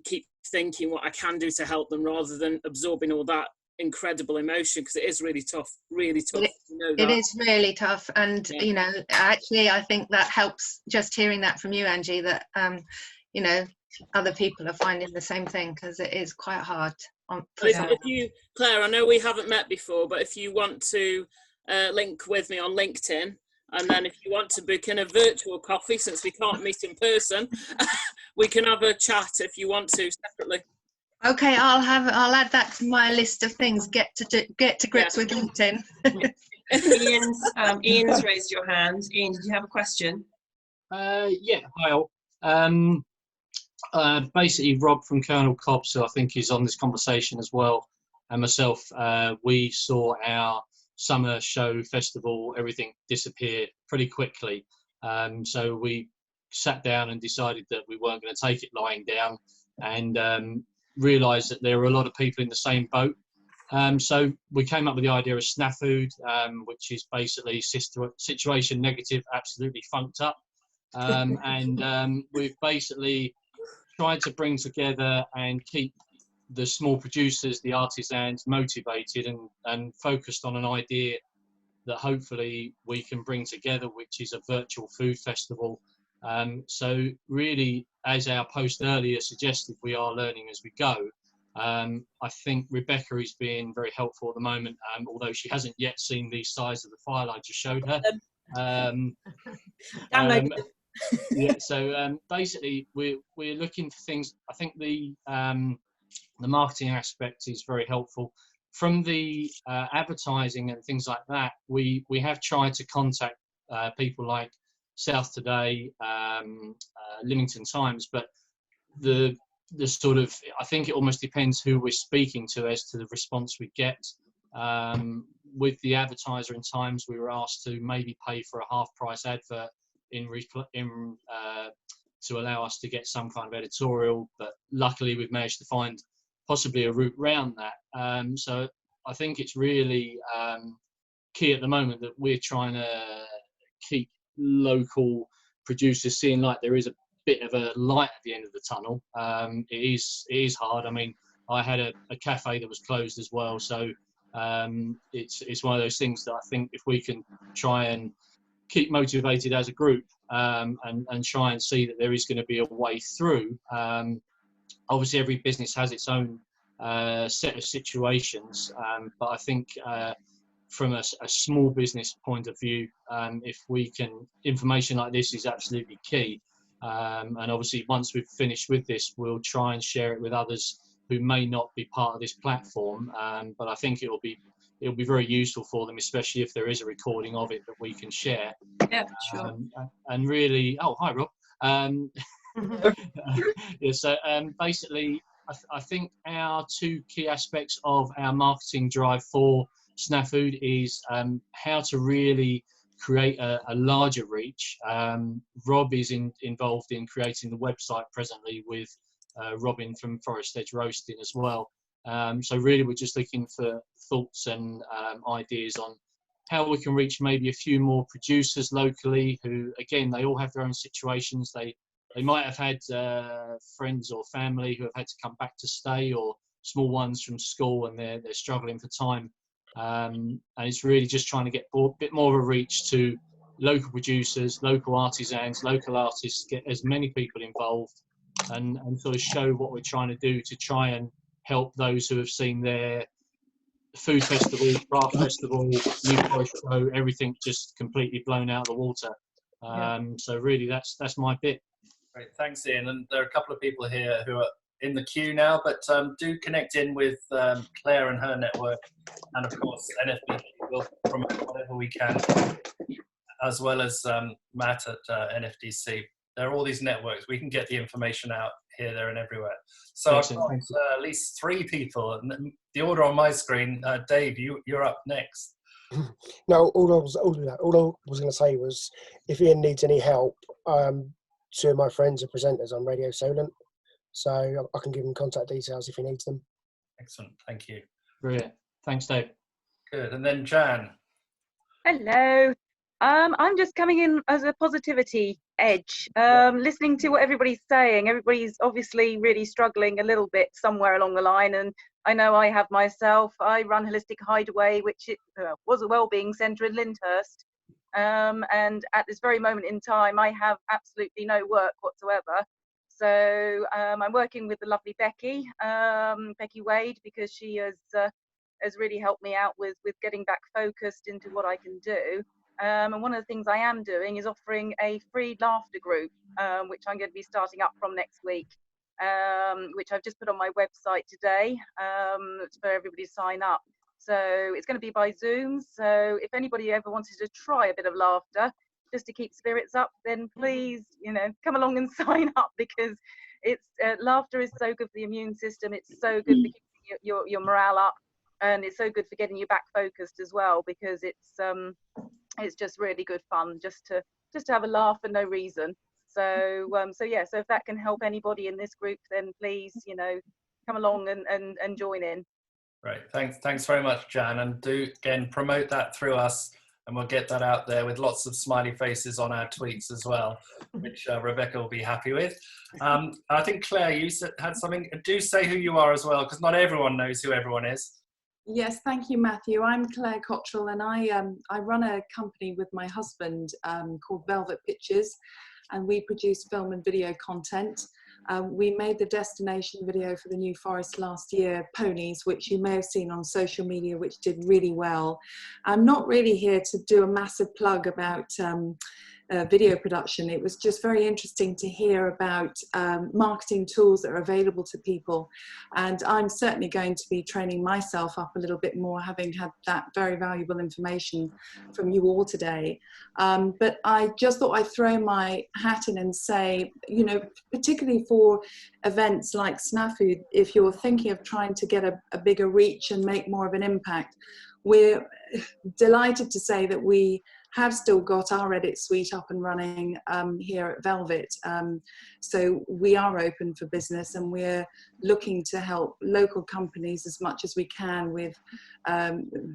keep thinking what I can do to help them, rather than absorbing all that incredible emotion, because it is really tough. It is really tough, and actually I think that helps, just hearing that from you, Angie, that other people are finding the same thing, because it is quite hard. If you, Claire, I know we haven't met before, but if you want to link with me on LinkedIn, and then if you want to book in a virtual coffee, since we can't meet in person, we can have a chat if you want to separately. Okay, I'll add that to my list of things. Get to grips with LinkedIn. Ian's raised your hand. Ian, did you have a question? Yeah, hi all. Basically, Rob from Colonel Cobbs, who I think is on this conversation as well, and myself, we saw our summer show festival, everything disappear pretty quickly. So we sat down and decided that we weren't going to take it lying down, and realised that there were a lot of people in the same boat. So we came up with the idea of Snafood, which is basically situation negative, absolutely funked up. And we've basically tried to bring together and keep the small producers, the artisans motivated and focused on an idea that hopefully we can bring together, which is a virtual food festival. So really, as our post earlier suggested, we are learning as we go. I think Rebecca is being very helpful at the moment, although she hasn't yet seen the size of the file I just showed her. Yeah, so basically we're looking for things. I think the marketing aspect is very helpful. From the advertising and things like that, we have tried to contact people like South Today, Lymington Times, but the sort of, I think it almost depends who we're speaking to as to the response we get. With the Advertiser in Times, we were asked to maybe pay for a half-price advert to allow us to get some kind of editorial, but luckily we've managed to find possibly a route round that. So I think it's really key at the moment that we're trying to keep local producers seeing like there is a bit of a light at the end of the tunnel. It is hard. I mean, I had a cafe that was closed as well, so it's one of those things that I think if we can try and keep motivated as a group and try and see that there is going to be a way through. Obviously, every business has its own set of situations, but I think from a small business point of view, if we can, information like this is absolutely key. And obviously, once we've finished with this, we'll try and share it with others who may not be part of this platform. But I think it'll be very useful for them, especially if there is a recording of it that we can share. Yeah, sure. And really, oh, hi, Rob. Yeah, so basically, I think our two key aspects of our marketing drive for Snafood is how to really create a larger reach. Rob is involved in creating the website presently with Robin from Forest Edge Roasting as well. So really we're just looking for thoughts and ideas on how we can reach maybe a few more producers locally who, again, they all have their own situations. They might have had friends or family who have had to come back to stay, or small ones from school, and they're struggling for time. And it's really just trying to get a bit more of a reach to local producers, local artisans, local artists, get as many people involved and sort of show what we're trying to do to try and help those who have seen their food festival, craft festival, New Forest Show, everything just completely blown out of the water. So really that's my bit. Great, thanks, Ian. And there are a couple of people here who are in the queue now, but do connect in with Claire and her network, and of course NFB will promote whatever we can, as well as Matt at NFDC. There are all these networks. We can get the information out here, there, and everywhere. So I've got at least 3 people. And the order on my screen, Dave, you're up next. No, all I was going to say was, if Ian needs any help, 2 of my friends are presenters on Radio Solent, so I can give him contact details if he needs them. Excellent, thank you. Brilliant, thanks, Dave. Good, and then Jan. Hello. I'm just coming in as a positivity edge, listening to what everybody's saying. Everybody's obviously really struggling a little bit somewhere along the line, and I know I have myself. I run Holistic Hideaway, which was a wellbeing centre in Lyndhurst, and at this very moment in time I have absolutely no work whatsoever. So I'm working with the lovely Becky Wade, because she has really helped me out with getting back focused into what I can do. And one of the things I am doing is offering a free laughter group, which I'm going to be starting up from next week, which I've just put on my website today for everybody to sign up. So it's going to be by Zoom. So if anybody ever wanted to try a bit of laughter just to keep spirits up, then please, come along and sign up, because it's laughter is so good for the immune system. It's so good for keeping your morale up, and it's so good for getting you back focused as well, because it's just really good fun just to have a laugh for no reason. So so if that can help anybody in this group, then please come along and join in. Right, thanks very much, Jan, and do again promote that through us and we'll get that out there with lots of smiley faces on our tweets as well, which Rebecca will be happy with. I think, Claire, you had something. Do say who you are as well, because not everyone knows who everyone is. Yes, thank you, Matthew. I'm Claire Cottrell, and I run a company with my husband called Velvet Pictures, and we produce film and video content. We made the destination video for the New Forest last year, Ponies, which you may have seen on social media, which did really well. I'm not really here to do a massive plug about video production. It was just very interesting to hear about marketing tools that are available to people. And I'm certainly going to be training myself up a little bit more, having had that very valuable information from you all today. But I just thought I'd throw my hat in and say, you know, particularly for events like Snafu, if you're thinking of trying to get a bigger reach and make more of an impact, we're delighted to say that we have still got our edit suite up and running here at Velvet. So we are open for business, and we're looking to help local companies as much as we can with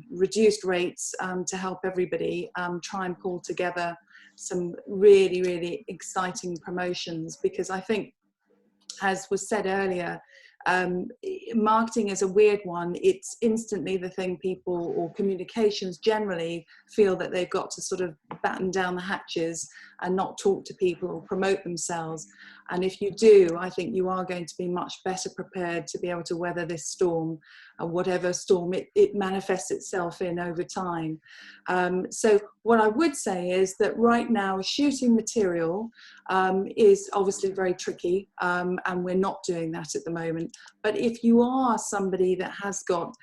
reduced rates to help everybody try and pull together some really, really exciting promotions, because I think, as was said earlier, marketing is a weird one. It's instantly the thing people, or communications generally, feel that they've got to sort of batten down the hatches and not talk to people or promote themselves. And if you do, I think you are going to be much better prepared to be able to weather this storm, and whatever storm it manifests itself in over time. So what I would say is that right now shooting material is obviously very tricky, and we're not doing that at the moment. But if you are somebody that has got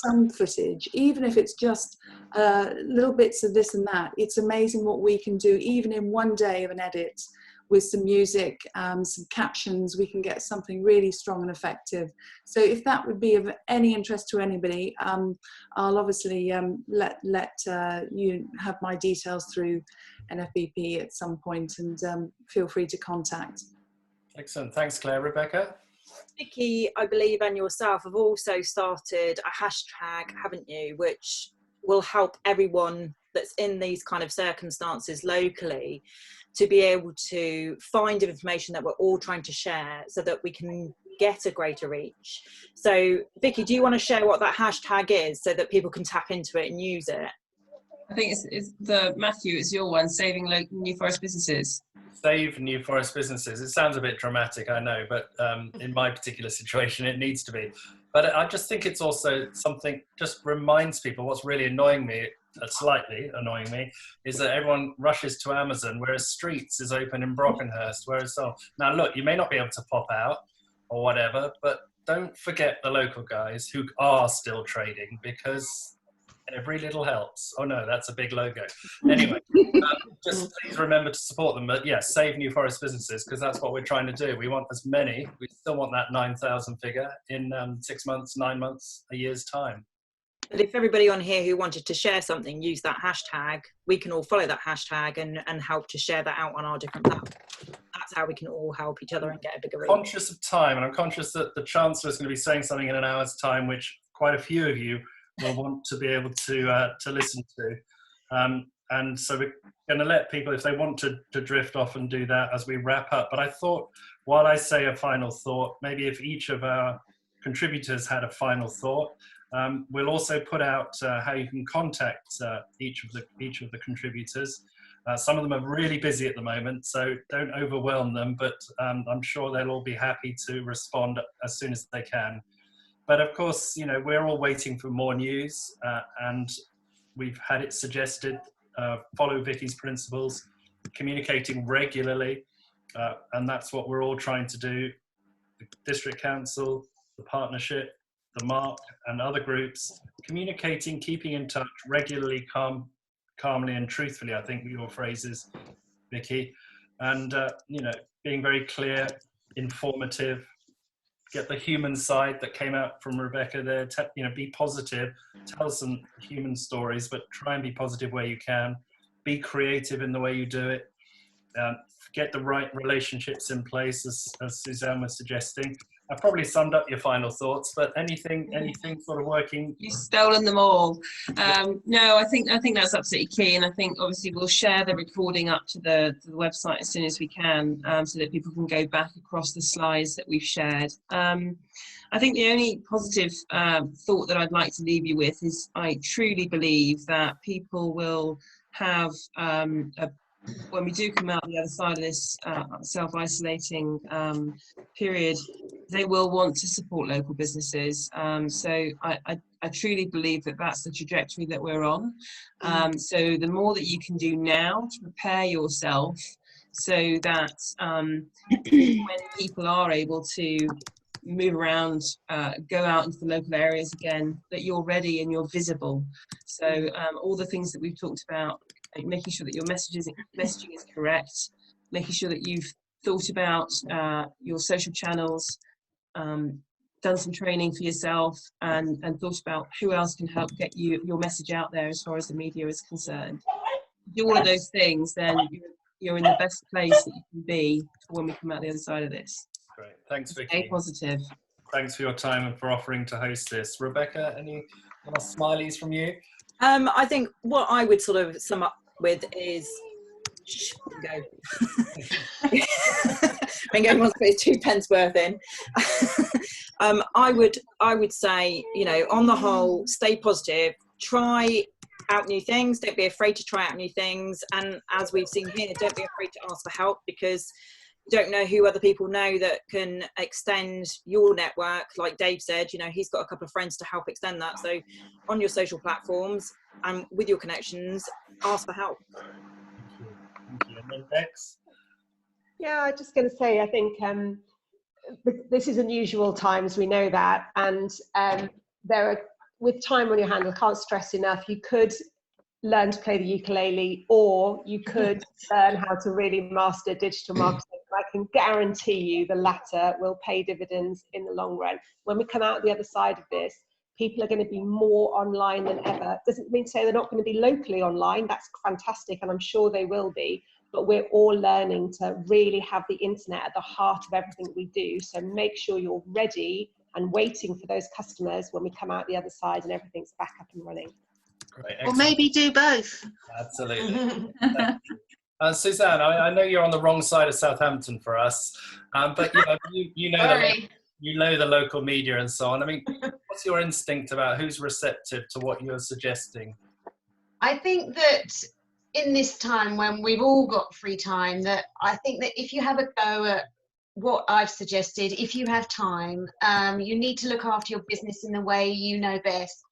some footage, even if it's just little bits of this and that, it's amazing what we can do even in one day of an edit. With some music, some captions, we can get something really strong and effective. So if that would be of any interest to anybody, I'll obviously let you have my details through NFBP at some point, and feel free to contact. Excellent. Thanks, Claire. Rebecca? Vicky, I believe, and yourself have also started a hashtag, haven't you, which will help everyone that's in these kind of circumstances locally to be able to find information that we're all trying to share so that we can get a greater reach. So Vicky, do you want to share what that hashtag is so that people can tap into it and use it? I think it's Matthew, it's your one, saving local New Forest businesses. Save New Forest businesses. It sounds a bit dramatic, I know, but in my particular situation, it needs to be. But I just think it's also something, just reminds people what's really annoying me, slightly annoying me, is that everyone rushes to Amazon, whereas Streets is open in Brockenhurst, whereas so. Now look, you may not be able to pop out or whatever, but don't forget the local guys who are still trading, because every little helps. Oh no, that's a big logo. Anyway, just please remember to support them. But yes, save New Forest businesses, because that's what we're trying to do. We want as many. We still want that 9,000 figure in 6 months, 9 months, a year's time. But if everybody on here who wanted to share something use that hashtag, we can all follow that hashtag and help to share that out on our different platforms. That's how we can all help each other and get a bigger reach. Conscious of time, and I'm conscious that the Chancellor is going to be saying something in an hour's time, which quite a few of you will want to be able to listen to. And so we're going to let people, if they want to drift off and do that as we wrap up. But I thought, while I say a final thought, maybe if each of our contributors had a final thought, we'll also put out how you can contact each of the contributors. Some of them are really busy at the moment, so don't overwhelm them, but I'm sure they'll all be happy to respond as soon as they can. But of course, you know, we're all waiting for more news, and we've had it suggested, follow Vicky's principles, communicating regularly, and that's what we're all trying to do. The District Council, the Partnership, the Mark and other groups, communicating, keeping in touch regularly, calmly and truthfully, I think your phrase is, Vicky, and you know, being very clear, informative, get the human side that came out from Rebecca there, you know, be positive, tell some human stories, but try and be positive where you can, be creative in the way you do it, get the right relationships in place, as Suzanne was suggesting, I probably summed up your final thoughts, but anything sort of working? You've stolen them all. No, I think that's absolutely key, and I think obviously we'll share the recording up to the website as soon as we can, so that people can go back across the slides that we've shared. I think the only positive thought that I'd like to leave you with is I truly believe that people will have when we do come out the other side of this self-isolating period, they will want to support local businesses. So I truly believe that that's the trajectory that we're on. So the more that you can do now to prepare yourself so that when people are able to move around, go out into the local areas again, that you're ready and you're visible. So all the things that we've talked about, like making sure that your messaging is correct, making sure that you've thought about your social channels, done some training for yourself, and thought about who else can help get your message out there as far as the media is concerned. Do all of those things, then you're in the best place that you can be for when we come out the other side of this. Great, thanks, Vicky. Stay positive. Thanks for your time and for offering to host this. Rebecca, any last smileys from you? I think what I would sort of sum up with is, go. Bingo wants to put his 2 pence worth in. I would say, you know, on the whole, stay positive, try out new things, don't be afraid to try out new things, and as we've seen here, don't be afraid to ask for help, because you don't know who other people know that can extend your network. Like Dave said, you know, he's got a couple of friends to help extend that. So on your social platforms and with your connections, ask for help. Thank you. And then Bex? Yeah, I'm just going to say, I think this is unusual times, we know that, and there are, with time on your hands, I can't stress enough, you could learn to play the ukulele, or you could learn how to really master digital marketing. I can guarantee you the latter will pay dividends in the long run. When we come out the other side of this, people are going to be more online than ever. Doesn't mean to say they're not going to be locally online. That's fantastic, and I'm sure they will be. But we're all learning to really have the internet at the heart of everything we do. So make sure you're ready and waiting for those customers when we come out the other side and everything's back up and running. Great, or maybe do both. Absolutely. Suzanne, I know you're on the wrong side of Southampton for us, but you know the local media and so on. I mean, what's your instinct about who's receptive to what you're suggesting? I think that in this time when we've all got free time, that I think that if you have a go at what I've suggested, if you have time, you need to look after your business in the way you know best.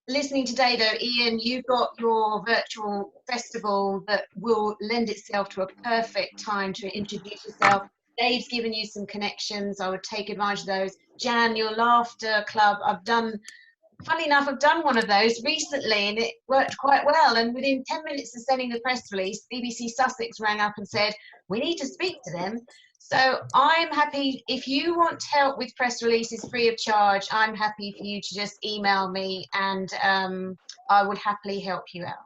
Listening today though, Ian, you've got your virtual festival that will lend itself to a perfect time to introduce yourself. Dave's given you some connections. I would take advantage of those. Jan, your laughter club, funny enough, I've done one of those recently and it worked quite well. And within 10 minutes of sending the press release, BBC Sussex rang up and said, we need to speak to them. So I'm happy, if you want help with press releases free of charge, I'm happy for you to just email me and I would happily help you out.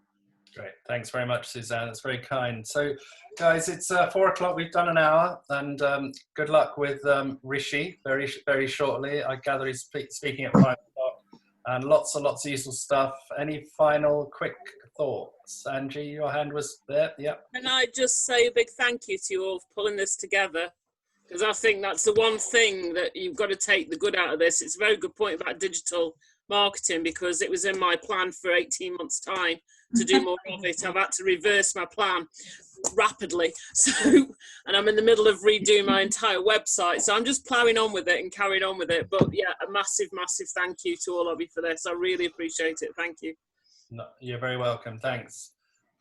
Great, thanks very much, Suzanne. That's very kind. So, guys, it's 4 o'clock. We've done an hour, and good luck with Rishi very, very shortly. I gather he's speaking at 5 o'clock, and lots and lots of useful stuff. Any final quick thoughts? Angie, your hand was there. Yep. Can I just say a big thank you to you all for pulling this together? Because I think that's the one thing that you've got to take the good out of this. It's a very good point about digital marketing, because it was in my plan for 18 months' time to do more of it. I've had to reverse my plan rapidly. So, and I'm in the middle of redoing my entire website. So I'm just ploughing on with it and carrying on with it. But yeah, a massive, massive thank you to all of you for this. I really appreciate it. Thank you. No, you're very welcome. Thanks.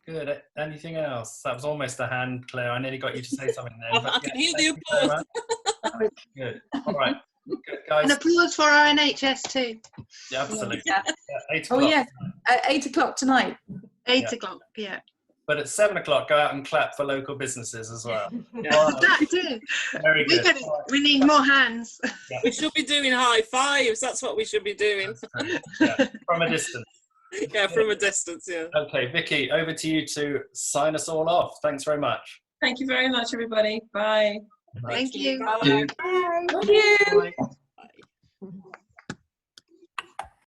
Good. Anything else? That was almost a hand, Claire. I nearly got you to say something there. I can hear the applause. Good. All right. Good, guys. And applause for our NHS too. Yeah, absolutely. Yeah. Yeah, 8 o'clock. Oh yeah, at 8 o'clock tonight. 8 o'clock, yeah. But at 7 o'clock, go out and clap for local businesses as well. That too. Very good. We need more hands. Yeah. We should be doing high fives. That's what we should be doing. Yeah, from a distance. Yeah, from a distance, yeah. Okay, Vicky, over to you to sign us all off. Thanks very much. Thank you very much, everybody. Bye. Thank you. Thank you. Thank you.